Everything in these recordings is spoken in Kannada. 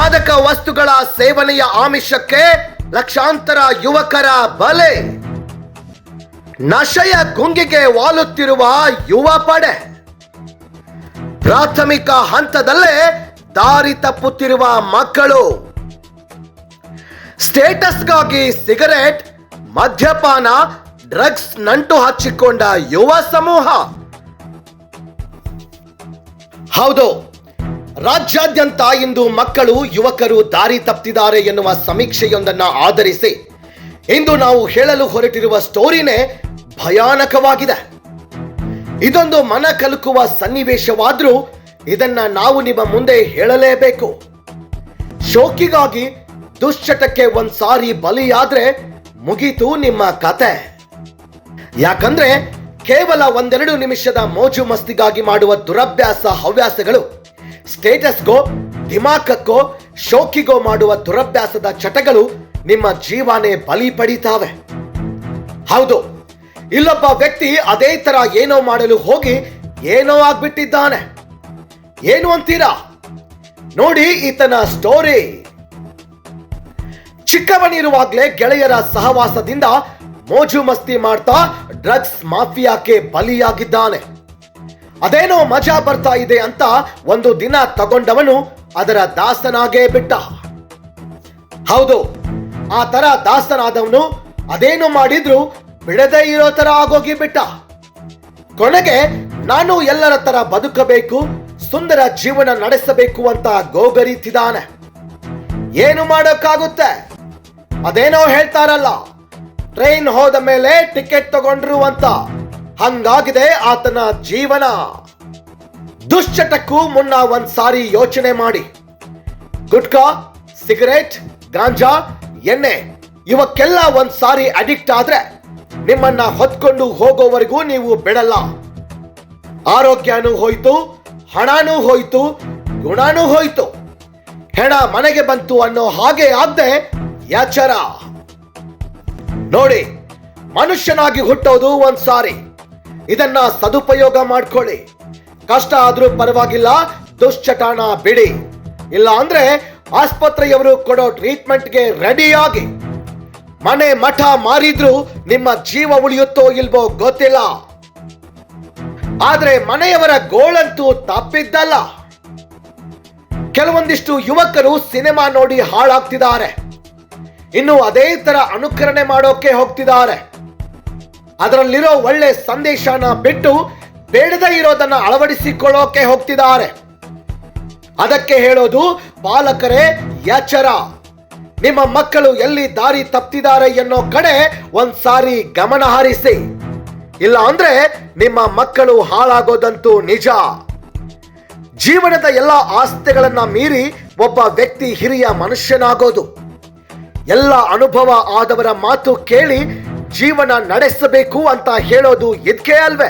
ಮಾದಕ ವಸ್ತುಗಳ ಸೇವನೆಯ ಆಮಿಷಕ್ಕೆ ಲಕ್ಷಾಂತರ ಯುವಕರ ಬಲೆ. ನಶೆಯ ಗುಂಗಿಗೆ ವಾಲುತ್ತಿರುವ ಯುವ ಪಡೆ. ಪ್ರಾಥಮಿಕ ಹಂತದಲ್ಲೇ ದಾರಿ ತಪ್ಪುತ್ತಿರುವ ಮಕ್ಕಳು. ಸ್ಟೇಟಸ್ಗಾಗಿ ಸಿಗರೆಟ್, ಮದ್ಯಪಾನ, ಡ್ರಗ್ಸ್ ನಂಟು ಹಚ್ಚಿಕೊಂಡ ಯುವ ಸಮೂಹ. ಹೌದು, ರಾಜ್ಯಾದ್ಯಂತ ಇಂದು ಮಕ್ಕಳು, ಯುವಕರು ದಾರಿ ತಪ್ಪಿದ್ದಾರೆ ಎನ್ನುವ ಸಮೀಕ್ಷೆಯೊಂದನ್ನು ಆಧರಿಸಿ ಇಂದು ನಾವು ಹೇಳಲು ಹೊರಟಿರುವ ಸ್ಟೋರಿನೇ ಭಯಾನಕವಾಗಿದೆ. ಇದೊಂದು ಮನ ಕಲಕುವ ಸನ್ನಿವೇಶವಾದ್ರೂ ಇದನ್ನ ನಾವು ನಿಮ್ಮ ಮುಂದೆ ಹೇಳಲೇಬೇಕು. ಶೋಕಿಗಾಗಿ ದುಶ್ಚಟಕ್ಕೆ ಒಂದ್ಸಾರಿ ಬಲಿಯಾದ್ರೆ ಮುಗೀತು ನಿಮ್ಮ ಕತೆ. ಯಾಕಂದ್ರೆ ಕೇವಲ 1-2 ನಿಮಿಷದ ಮೋಜು ಮಸ್ತಿಗಾಗಿ ಮಾಡುವ ದುರಭ್ಯಾಸ ಹವ್ಯಾಸಗಳು ಸ್ಟೇಟಸ್ಗೋ, ದಿಮಾಕಕ್ಕೋ, ಶೋಕಿಗೋ ಮಾಡುವ ದುರಭ್ಯಾಸದ ಚಟಗಳು ನಿಮ್ಮ ಜೀವನೇ ಬಲಿ ಪಡೀತಾವೆ. ಹೌದು, ಇಲ್ಲೊಬ್ಬ ವ್ಯಕ್ತಿ ಅದೇ ತರ ಏನೋ ಮಾಡಲು ಹೋಗಿ ಏನೋ ಆಗ್ಬಿಟ್ಟಿದ್ದಾನೆ. ಏನು ಅಂತೀರಾ? ನೋಡಿ ಈತನ ಸ್ಟೋರಿ. ಚಿಕ್ಕವನಿರುವಾಗ್ಲೇ ಗೆಳೆಯರ ಸಹವಾಸದಿಂದ ಮೋಜು ಮಸ್ತಿ ಮಾಡ್ತಾ ಡ್ರಗ್ಸ್ ಮಾಫಿಯಾಕ್ಕೆ ಬಲಿಯಾಗಿದ್ದಾನೆ. ಅದೇನೋ ಮಜಾ ಬರ್ತಾ ಇದೆ ಅಂತ ಒಂದು ದಿನ ತಗೊಂಡವನು ಅದರ ದಾಸನಾಗೇ ಬಿಟ್ಟ. ಹೌದು, ಆ ತರ ದಾಸನಾದವನು ಅದೇನು ಮಾಡಿದ್ರು ಬಿಡದೇ ಇರೋ ತರ ಆಗೋಗಿ ಬಿಟ್ಟ. ಕೊನೆಗೆ ನಾನು ಎಲ್ಲರ ತರ ಬದುಕಬೇಕು, ಸುಂದರ ಜೀವನ ನಡೆಸಬೇಕು ಅಂತ ಗೋಗರಿತಿದ್ದಾನೆ. ಏನು ಮಾಡೋಕ್ಕಾಗುತ್ತೆ? ಅದೇನೋ ಹೇಳ್ತಾರಲ್ಲ, ಟ್ರೈನ್ ಹೋದ ಮೇಲೆ ಟಿಕೆಟ್ ತಗೊಂಡ್ರು ಅಂತ. ಹಂಗಾಗಿದೆ ಆತನ ಜೀವನ. ದುಶ್ಚಟಕ್ಕೂ ಮುನ್ನ ಒಂದ್ಸಾರಿ ಯೋಚನೆ ಮಾಡಿ. ಗುಟ್ಕಾ, ಸಿಗರೇಟ್, ಗಾಂಜಾ, ಎಣ್ಣೆ ಇವಕ್ಕೆಲ್ಲ ಒಂದ್ಸಾರಿ ಅಡಿಕ್ಟ್ ಆದ್ರೆ ನಿಮ್ಮನ್ನ ಹೊತ್ಕೊಂಡು ಹೋಗೋವರೆಗೂ ನೀವು ಬಿಡಲ್ಲ. ಆರೋಗ್ಯನೂ ಹೋಯ್ತು, ಹಣನೂ ಹೋಯ್ತು, ಗುಣನೂ ಹೋಯ್ತು. ಹೆಣ ಮನೆಗೆ ಬಂತು ಅನ್ನೋ ಹಾಗೆ ಆಗದೆ ಎಚ್ಚರ. ನೋಡಿ, ಮನುಷ್ಯನಾಗಿ ಹುಟ್ಟೋದು ಒಂದ್ಸಾರಿ. ಇದನ್ನ ಸದುಪಯೋಗ ಮಾಡ್ಕೊಳ್ಳಿ. ಕಷ್ಟ ಆದ್ರೂ ಪರವಾಗಿಲ್ಲ, ದುಶ್ಚಟನ ಬಿಡಿ. ಇಲ್ಲ ಅಂದ್ರೆ ಆಸ್ಪತ್ರೆಯವರು ಕೊಡೋ ಟ್ರೀಟ್ಮೆಂಟ್ಗೆ ರೆಡಿಯಾಗಿ. ಮನೆ ಮಠ ಮಾರಿದ್ರು ನಿಮ್ಮ ಜೀವ ಉಳಿಯುತ್ತೋ ಇಲ್ವೋ ಗೊತ್ತಿಲ್ಲ. ಆದ್ರೆ ಮನೆಯವರ ಗೋಳಂತೂ ತಪ್ಪಿದ್ದಲ್ಲ. ಕೆಲವೊಂದಿಷ್ಟು ಯುವಕರು ಸಿನಿಮಾ ನೋಡಿ ಹಾಳಾಗ್ತಿದ್ದಾರೆ. ಇನ್ನು ಅದೇ ತರ ಅನುಕರಣೆ ಮಾಡೋಕೆ ಹೋಗ್ತಿದ್ದಾರೆ. ಅದರಲ್ಲಿರೋ ಒಳ್ಳೆ ಸಂದೇಶನ ಬಿಟ್ಟು ಬೇಡದೇ ಇರೋದನ್ನ ಅಳವಡಿಸಿಕೊಳ್ಳೋಕೆ ಹೋಗ್ತಿದ್ದಾರೆ. ಅದಕ್ಕೆ ಹೇಳೋದು ಪಾಲಕರೇ, ಎಚ್ಚರ. ನಿಮ್ಮ ಮಕ್ಕಳು ಎಲ್ಲಿ ದಾರಿ ತಪ್ಪಿದ್ದಾರೆ ಎನ್ನೋ ಕಡೆ ಒಂದ್ಸಾರಿ ಗಮನ ಹರಿಸಿ. ಇಲ್ಲ ಅಂದ್ರೆ ನಿಮ್ಮ ಮಕ್ಕಳು ಹಾಳಾಗೋದಂತೂ ನಿಜ. ಜೀವನದ ಎಲ್ಲ ಆಸ್ತಿಗಳನ್ನ ಮೀರಿ ಒಬ್ಬ ವ್ಯಕ್ತಿ ಹಿರಿಯ ಮನುಷ್ಯನಾಗೋದು. ಎಲ್ಲ ಅನುಭವ ಆದವರ ಮಾತು ಕೇಳಿ ಜೀವನ ನಡೆಸಬೇಕು ಅಂತ ಹೇಳೋದು ಇದಕ್ಕೆ ಅಲ್ವೇ?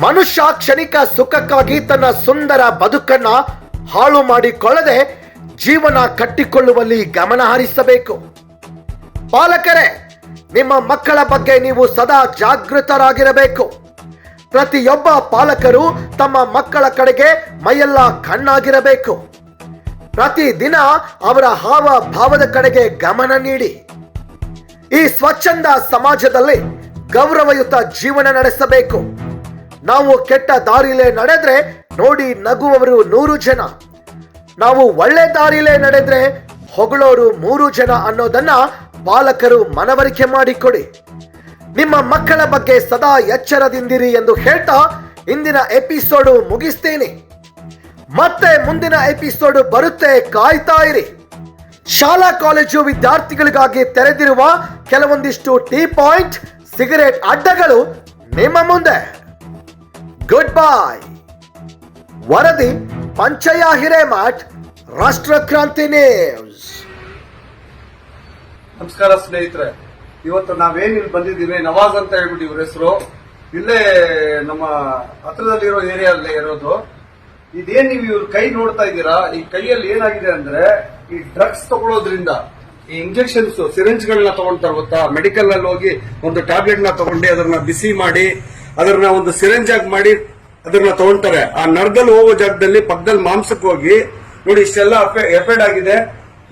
ಮನುಷ್ಯ ಕ್ಷಣಿಕ ಸುಖಕ್ಕಾಗಿ ತನ್ನ ಸುಂದರ ಬದುಕನ್ನ ಹಾಳು ಮಾಡಿಕೊಳ್ಳದೆ ಜೀವನ ಕಟ್ಟಿಕೊಳ್ಳುವಲ್ಲಿ ಗಮನ ಹರಿಸಬೇಕು. ಪಾಲಕರೇ, ನಿಮ್ಮ ಮಕ್ಕಳ ಬಗ್ಗೆ ನೀವು ಸದಾ ಜಾಗೃತರಾಗಿರಬೇಕು. ಪ್ರತಿಯೊಬ್ಬ ಪಾಲಕರು ತಮ್ಮ ಮಕ್ಕಳ ಕಡೆಗೆ ಮೈಯೆಲ್ಲ ಕಣ್ಣಾಗಿರಬೇಕು. ಪ್ರತಿದಿನ ಅವರ ಹಾವ ಭಾವದ ಕಡೆಗೆ ಗಮನ ನೀಡಿ. ಈ ಸ್ವಚ್ಛಂದ ಸಮಾಜದಲ್ಲಿ ಗೌರವಯುತ ಜೀವನ ನಡೆಸಬೇಕು. ನಾವು ಕೆಟ್ಟ ದಾರಿಲೇ ನಡೆದ್ರೆ ನೋಡಿ ನಗುವವರು 100 ಜನ, ನಾವು ಒಳ್ಳೆ ದಾರಿಲೇ ನಡೆದ್ರೆ ಹೊಗಳೋರು 3 ಜನ ಅನ್ನೋದನ್ನ ಪಾಲಕರು ಮನವರಿಕೆ ಮಾಡಿಕೊಡಿ. ನಿಮ್ಮ ಮಕ್ಕಳ ಬಗ್ಗೆ ಸದಾ ಎಚ್ಚರದಿಂದಿರಿ ಎಂದು ಹೇಳ್ತಾ ಇಂದಿನ ಎಪಿಸೋಡು ಮುಗಿಸ್ತೇನೆ. ಮತ್ತೆ ಮುಂದಿನ ಎಪಿಸೋಡ್ ಬರುತ್ತೆ, ಕಾಯ್ತಾ ಇರಿ. ಶಾಲಾ ಕಾಲೇಜು ವಿದ್ಯಾರ್ಥಿಗಳಿಗಾಗಿ ತೆರೆದಿರುವ ಕೆಲವೊಂದಿಷ್ಟು ಟೀ ಪಾಯಿಂಟ್, ಸಿಗರೇಟ್ ಅಡ್ಡಗಳು ನಿಮ್ಮ ಮುಂದೆ. Good bye. ವರದಿ ಪಂಚಯ್ಯ ಹಿರೇಮಠ್, ರಾಷ್ಟ್ರಕ್ರಾಂತಿ ನ್ಯೂಸ್. ನಮಸ್ಕಾರ ಸ್ನೇಹಿತರೆ, ಇವತ್ತು ನಾವೇನ್ ಇಲ್ಲಿ ಬಂದಿದ್ದೀವಿ, ನವಾಜ್ ಅಂತ ಹೇಳ್ಬಿಟ್ಟು ಇವ್ರ ಹೆಸರು. ಇಲ್ಲೇ ನಮ್ಮ ಹತ್ರದಲ್ಲಿರೋ ಏರಿಯಾದಲ್ಲೇ ಇರೋದು. ಇದೇನ್ ನೀವು ಇವ್ರ ಕೈ ನೋಡ್ತಾ ಇದ್ದೀರಾ, ಈ ಕೈಯಲ್ಲಿ ಏನಾಗಿದೆ ಅಂದ್ರೆ ಈ ಡ್ರಗ್ಸ್ ತಗೊಳ್ಳೋದ್ರಿಂದ ಈ ಇಂಜೆಕ್ಷನ್ಸ್ ಸಿರಿಂಜ್ ಗಳನ್ನ ತಗೊಳ್ತಾರೆ ಗೊತ್ತಾ. ಮೆಡಿಕಲ್ ಅಲ್ಲಿ ಹೋಗಿ ಒಂದು ಟ್ಯಾಬ್ಲೆಟ್ ನ ತಗೊಂಡು ಅದನ್ನ ಬಿಸಿ ಮಾಡಿ ಅದನ್ನ ಒಂದು ಸಿರಿಂಜ್ ಆಗಿ ಮಾಡಿ ಅದನ್ನ ತಗೊಳ್ತಾರೆ. ಆ ನರದಲ್ಲಿ ಹೋಗೋ ಜಾಗದಲ್ಲಿ ಪಕ್ಕದಲ್ಲಿ ಮಾಂಸಕ್ಕೆ ಹೋಗಿ ನೋಡಿ ಇಷ್ಟೆಲ್ಲ ಎಫೆಡ್ ಆಗಿದೆ,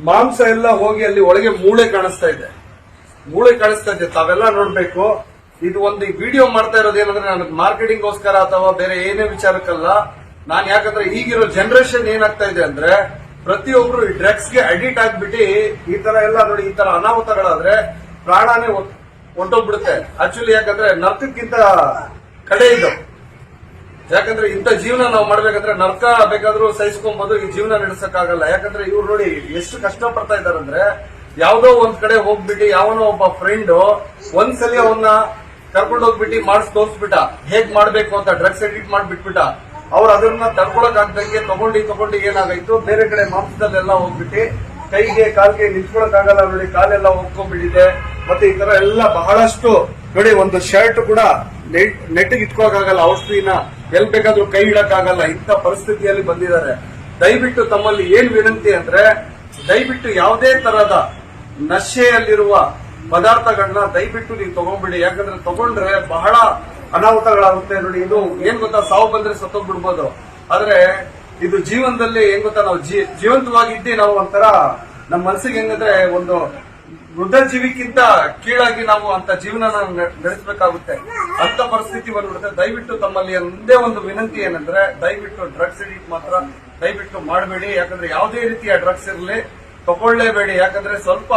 ಮಾಂಸ ಎಲ್ಲ ಹೋಗಿ ಅಲ್ಲಿ ಒಳಗೆ ಮೂಳೆ ಕಾಣಿಸ್ತಾ ಇದೆ. ತಾವೆಲ್ಲ ನೋಡ್ಬೇಕು. ಇದು ಒಂದು ವಿಡಿಯೋ ಮಾಡ್ತಾ ಇರೋದೇನಂದ್ರೆ ನನಗೆ ಮಾರ್ಕೆಟಿಂಗ್ ಗೋಸ್ಕರ ಅಥವಾ ಬೇರೆ ಏನೇ ವಿಚಾರಕ್ಕಲ್ಲ. ನಾನ್ ಯಾಕಂದ್ರೆ ಈಗಿರೋ ಜನರೇಷನ್ ಏನಾಗ್ತಾ ಇದೆ ಅಂದ್ರೆ ಪ್ರತಿಯೊಬ್ರು ಈ ಡ್ರಗ್ಸ್ ಗೆ ಅಡಿಕ್ಟ್ ಆಗ್ಬಿಟ್ಟು ಈ ತರ ಎಲ್ಲ ನೋಡಿ, ಈ ತರ ಅನಾಹುತಗಳಾದ್ರೆ ಪ್ರಾಣನೇ ಹೊಂಟೋಗ್ಬಿಡುತ್ತೆ. ಆಕ್ಚುಲಿ ಯಾಕಂದ್ರೆ ನರ್ಕಕ್ಕಿಂತ ಕಡೆ ಇದು. ಯಾಕಂದ್ರೆ ಇಂಥ ಜೀವನ ನಾವು ಮಾಡ್ಬೇಕಂದ್ರೆ ನರ್ಕ ಬೇಕಾದ್ರೂ ಸಹಿಸ್ಕೊಬಹುದು, ಈ ಜೀವನ ನಡೆಸಕ್ಕಾಗಲ್ಲ. ಯಾಕಂದ್ರೆ ಇವ್ರು ನೋಡಿ ಎಷ್ಟು ಕಷ್ಟ ಪಡ್ತಾ ಇದಾರಂದ್ರೆ, ಯಾವ್ದೋ ಒಂದ್ ಕಡೆ ಹೋಗ್ಬಿಟ್ಟು ಯಾವನೋ ಒಬ್ಬ ಫ್ರೆಂಡ್ ಒಂದ್ಸಲಿ ಅವನ್ನ ಕರ್ಕೊಂಡು ಹೋಗ್ಬಿಟ್ಟು ಮಾಡಿಸ್ ತೋರಿಸ್ಬಿಟ್ಟ ಹೇಗ್ ಮಾಡ್ಬೇಕು ಅಂತ, ಡ್ರಗ್ಸ್ ಅಡಿಕ್ಟ್ ಮಾಡ್ಬಿಟ್ಬಿಟ್ಟ. ಅವ್ರು ಅದನ್ನ ತಡ್ಕೊಳಕ್ ಆಗ್ದಂಗೆ ತಗೊಂಡು ಏನಾಗಾಯ್ತು, ಬೇರೆ ಕಡೆ ಮಾಂಸದಲ್ಲೆಲ್ಲ ಹೋಗ್ಬಿಟ್ಟು ಕೈಗೆ ಕಾಲ್ಗೆ ನಿಂತ್ಕೊಳಕ್ ಆಗಲ್ಲ ನೋಡಿ, ಕಾಲೆಲ್ಲ ಹೋಗ್ಕೊಂಡ್ಬಿಟ್ಟಿದೆ. ಮತ್ತೆ ಈ ತರ ಎಲ್ಲ ಬಹಳಷ್ಟು ನೋಡಿ, ಒಂದು ಶರ್ಟ್ ಕೂಡ ನೆಟ್ಟಿಗೆ ಇಟ್ಕೊಳಕ್ಕಾಗಲ್ಲ, ಔಷಧಿನ ಎಲ್ ಬೇಕಾದ್ರೂ ಕೈ ಇಡಕ್ಕಾಗಲ್ಲ, ಇಂಥ ಪರಿಸ್ಥಿತಿಯಲ್ಲಿ ಬಂದಿದ್ದಾರೆ. ದಯವಿಟ್ಟು ತಮ್ಮಲ್ಲಿ ಏನ್ ವಿನಂತಿ ಅಂದ್ರೆ, ದಯವಿಟ್ಟು ಯಾವುದೇ ತರಹದ ನಶೆಯಲ್ಲಿರುವ ಪದಾರ್ಥಗಳನ್ನ ದಯವಿಟ್ಟು ನೀವು ತಗೊಂಡ್ಬಿಡಿ. ಯಾಕಂದ್ರೆ ತಗೊಂಡ್ರೆ ಬಹಳ ಅನಾಹುತಗಳಾಗುತ್ತೆ. ನೋಡಿ, ಇದು ಏನ್ ಗೊತ್ತಾ, ಸಾವು ಬಂದ್ರೆ ಸತ್ತೋಗ್ಬಿಡ್ಬೋದು, ಆದ್ರೆ ಇದು ಜೀವನದಲ್ಲಿ ಏನ್ ಗೊತ್ತಾ, ನಾವು ಜೀವಂತವಾಗಿದ್ದಿ ನಾವು ಒಂಥರ ನಮ್ಮ ಮನಸ್ಸಿಗೆ ಹೆಂಗಂದ್ರೆ ಒಂದು ಮೃತ ಜೀವಿಕ್ಕಿಂತ ಕೀಳಾಗಿ ನಾವು ಅಂತ ಜೀವನ ನಡೆಸಬೇಕಾಗುತ್ತೆ. ಅಂತ ಪರಿಸ್ಥಿತಿ ಬಂದ್ಬಿಡುತ್ತೆ. ದಯವಿಟ್ಟು ತಮ್ಮಲ್ಲಿ ಒಂದೇ ಒಂದು ವಿನಂತಿ ಏನಂದ್ರೆ, ದಯವಿಟ್ಟು ಡ್ರಗ್ಸ್ ಅಡಿಕ್ಟ್ ಮಾತ್ರ ದಯವಿಟ್ಟು ಮಾಡಬೇಡಿ. ಯಾಕಂದ್ರೆ ಯಾವುದೇ ರೀತಿಯ ಡ್ರಗ್ಸ್ ಇರಲಿ ತಗೊಳ್ಳೇಬೇಡಿ. ಯಾಕಂದ್ರೆ ಸ್ವಲ್ಪ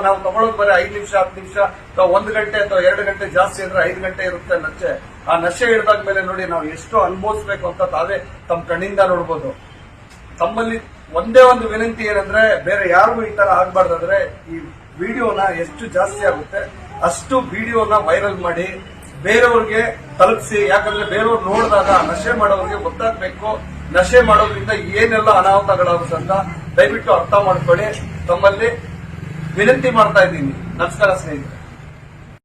ನಾವು ತಗೊಳ್ಳೋದು ಬರೀ 5 ನಿಮಿಷ 10 ನಿಮಿಷ ಅಥವಾ 1 ಗಂಟೆ ಅಥವಾ 2 ಗಂಟೆ, ಜಾಸ್ತಿ ಅಂದ್ರೆ 5 ಗಂಟೆ ಇರುತ್ತೆ ನಶೆ. ಆ ನಶೆ ಹಿಡಿದಾದ್ಮೇಲೆ ನೋಡಿ ನಾವು ಎಷ್ಟು ಅನುಭವಿಸ್ಬೇಕು ಅಂತ ತಾವೇ ತಮ್ಮ ಕಣ್ಣಿಂದ ನೋಡ್ಬೋದು. ತಮ್ಮಲ್ಲಿ ಒಂದೇ ಒಂದು ವಿನಂತಿ ಏನಂದ್ರೆ, ಬೇರೆ ಯಾರಿಗೂ ಈ ತರ ಆಗ್ಬಾರ್ದಂದ್ರೆ ಈ ವಿಡಿಯೋನ ಎಷ್ಟು ಜಾಸ್ತಿ ಆಗುತ್ತೆ ಅಷ್ಟು ವಿಡಿಯೋನ ವೈರಲ್ ಮಾಡಿ ಬೇರೆಯವ್ರಿಗೆ ತಲುಪಿಸಿ. ಯಾಕಂದ್ರೆ ಬೇರೆಯವ್ರು ನೋಡಿದಾಗ ನಶೆ ಮಾಡೋರಿಗೆ ಗೊತ್ತಾಗ್ಬೇಕು, ನಶೆ ಮಾಡೋದ್ರಿಂದ ಏನೆಲ್ಲ ಅನಾಹುತಗಳಾಗುತ್ತೆ ಅಂತ ದಯವಿಟ್ಟು ಅರ್ಥ ಮಾಡ್ಕೊಳ್ಳಿ. ತಮ್ಮಲ್ಲಿ ವಿನಂತಿ ಮಾಡ್ತಾ ಇದ್ದೀನಿ. ನಮಸ್ಕಾರ ಸ್ನೇಹಿತರೆ.